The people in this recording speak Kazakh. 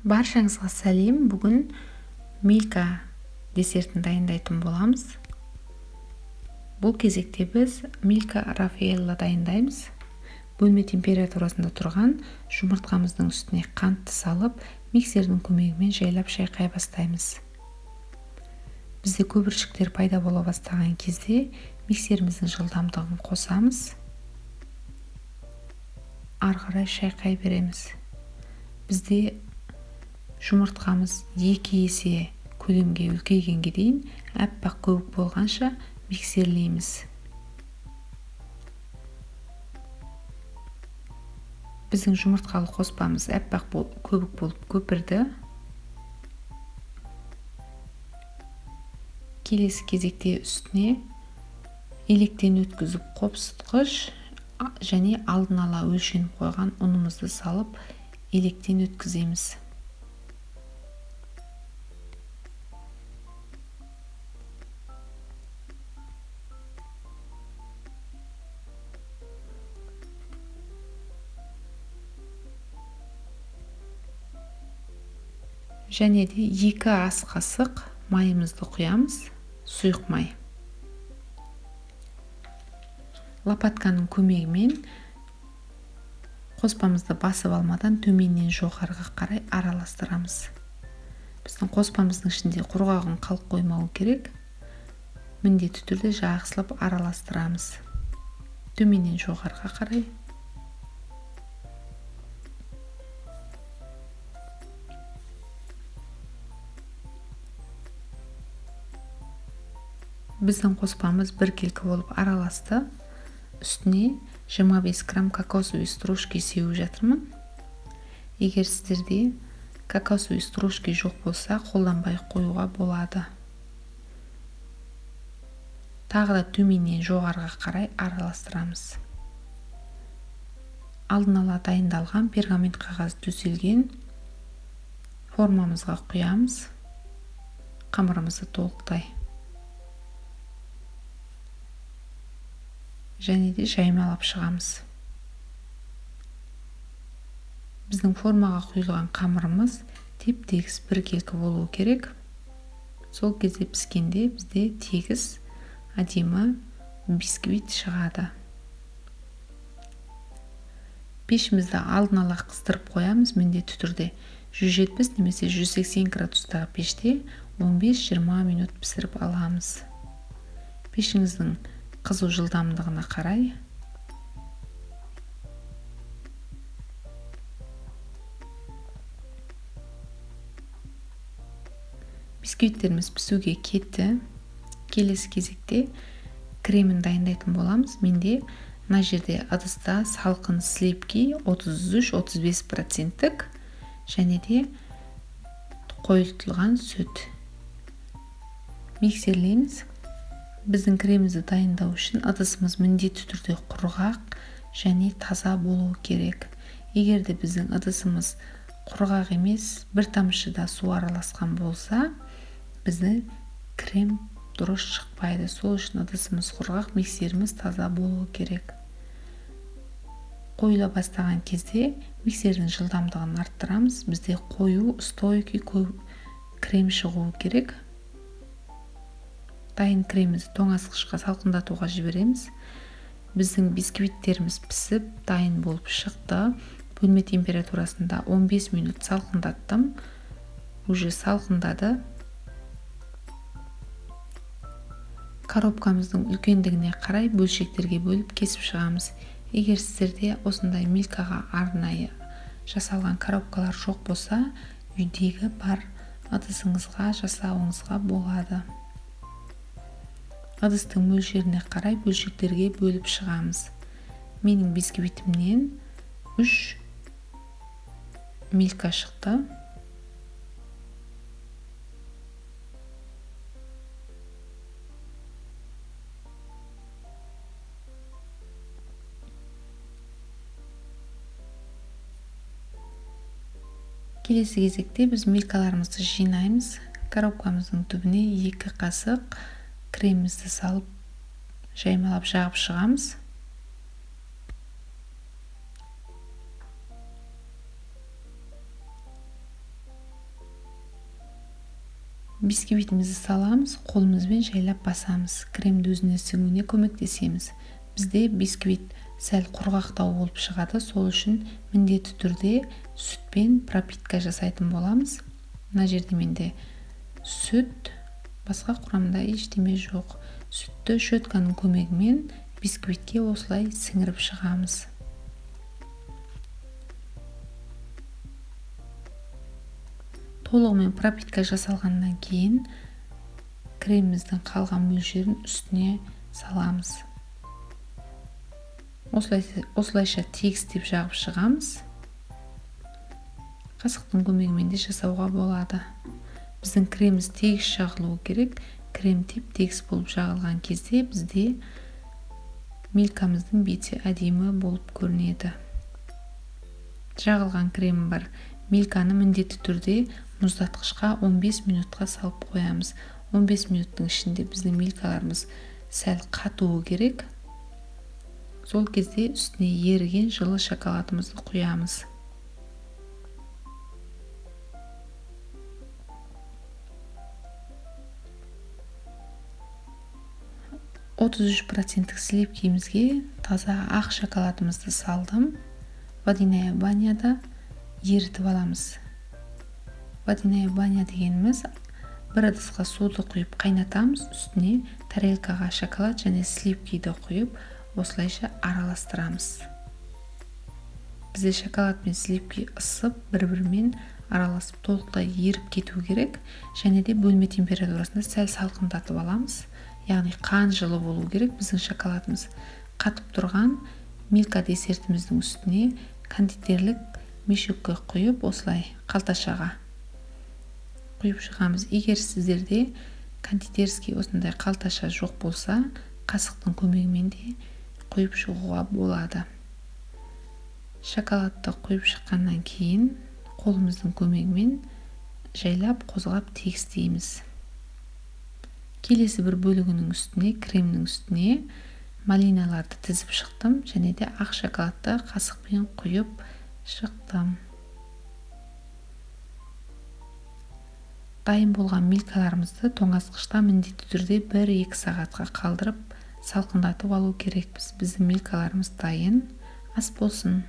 Баршаңызға сәлем. Бүгін милька десертін дайындайтын боламыз. Бұл кезекте біз милька рафаэлло дайындаймыз. Бөлме температурасында тұрған жұмыртқамыздың үстіне қантты салып, миксердің көмегімен жайлап шайқай бастаймыз. Бізде көпіршіктер пайда бола бастаған кезде миксеріміздің жылдамдығын қосамыз. Ары қарай шайқай береміз. Бізде жұмыртқамыз 2 есе көлемге үлкейгенге дейін аппақ көбік болғанша миксерлейміз. Біздің жұмыртқалы қоспамыз аппақ көбік болып көпірді. Келесі кезекте үстіне електен өткізіп қопсытқыш және алдын ала өлшеніп қойған ұнымызды салып електен өткіземіз. Және де 2 ас қасық майымызды құямыз, сұйық май. Лопатканың көмегімен қоспамызды басып алмадан төменнен жоғарыға қарай араластырамыз. Біздің қоспамыздың ішінде құрғағын қалып қоймауы керек. Міндетті түрде жақсылап араластырамыз. Төменнен жоғарыға қарай. Біздің қоспамыз біркелкі болып араласты. Үстіне 25 грамм кокосовый стружки сеуіп жатырмын. Егер сіздерде кокосовый стружки жоқ болса, қолданбай қоюға болады. Тағы да төменнен жоғарыға қарай араластырамыз. Алдын ала дайындалған пергамент қағаз төселген формамызға құямыз. Қамырымызды толықтай. Және де жаймалап шығамыз. Біздің формаға құйылған қамырымыз теп-тегіс біркелкі болуы керек. Сол кезде піскенде бізде тегіс әдемі бисквит шығады. Пешімізді алдын ала қыздырып қоямыз, міндетті түрде 170 немесе 180 градустағы пеште 15-20 минут пісіріп аламыз. Пешіңіздің қызу жылдамдығына қарай. Бисквиттеріміз пісуге кетті. Келесі кезекте кремін дайындайтын боламыз. Менде мына жерде ыдыста салқын сливки 33-35% және де қойылтылған сүт. Миксерлейміз. Біздің кремімізді дайындау үшін ыдысымыз міндетті түрде құрғақ және таза болуы керек. Егер де біздің ыдысымыз құрғақ емес, бір тамшы да су араласқан болса, біздің крем дұрыс шықпайды. Сол үшін ыдысымыз құрғақ, миксеріміз таза болуы керек. Қойыла бастаған кезде миксердің жылдамдығын арттырамыз. Бізде қою, стойкий крем шығуы керек. Дайын кремімізді тоңазытқышқа салқындатуға жібереміз. Біздің бисквиттеріміз пісіп, дайын болып шықты. Бөлме температурасында 15 минут салқындаттым. Уже салқындады. Коробкамыздың үлкендігіне қарай бөлшектерге бөліп кесіп шығамыз. Егер сіздерде осындай милкаға арнайы жасалған коробкалар жоқ болса, үйдегі бар ыдысыңызға жасауыңызға болады. Ыдыстың мөлшеріне қарай бөлшектерге бөліп шығамыз. Менің бисквитімнен 3 милька шықты. Келесі кезекте біз милкаларымызды жинаймыз. Коробкамыздың түбіне 2 қасық кремімізді салып жаймалап жағып шығамыз. Бисквитімізді саламыз, қолымызбен жайлап басамыз. Кремді өзіне сіңуіне көмектесеміз. Бізде бисквит сәл құрғақтау болып шығады, сол үшін міндетті түрде сүтпен пропитка жасайтын боламыз. Мына жерде менде сүт, басқа құрамында ештеме жоқ. Сүтті щетканың көмегімен бисквитке осылай сіңіріп шығамыз. Толығымен пропитка жасалғаннан кейін креміміздің қалған мөлшерін үстіне саламыз. Осылайша тегістеп жағып шығамыз. Қасықтың көмегімен де жасауға болады. Біздің креміміз тегіс жағылуы керек. Крем теп-тегіс болып жағылған кезде бізде милкамыздың беті әдемі болып көрінеді. Жағылған кремім бар. Милканы міндетті түрде мұздатқышқа 15 минутқа салып қоямыз. 15 минуттың ішінде біздің милкаларымыз сәл қатуы керек. Сол кезде үстіне еріген жылы шоколадымызды құямыз. 33% сливкемізге таза ақ шоколадымызды салдым. Водяная баняда ерітіп аламыз. Водяная баня дегеніміз бір ыдысқа суды құйып қайнатамыз, үстіне тарелкаға шоколад және сливкиді құйып, осылайша араластырамыз. Бізде шоколад пен сливки ысып, бір-бірімен араласып толықтай еріп кету керек, және де бөлме температурасында сәл салқындатып аламыз. Яғни қан жылы болу керек біздің шоколадымыз. Қатып тұрған милка десертіміздің үстіне кондитерлік мешокке құйып, осылай қалташаға құйып шығамыз. Егер сіздерде кондитерский осындай қалташа жоқ болса, қасықтың көмегімен де құйып шығуға болады. Шоколадты құйып шыққаннан кейін қолымыздың көмегімен жайлап қозғап тегістейміз. Келесі бір бөлігінің үстіне, кремнің үстіне малиналарды тізіп шықтым, және де ақ шоколадты қасықпен құйып шықтым. Дайын болған милкаларымызды тоңазытқышта міндетті түрде 1-2 сағатқа қалдырып салқындатып алу керекпіз. Біздің милкаларымыз дайын. Ас болсын.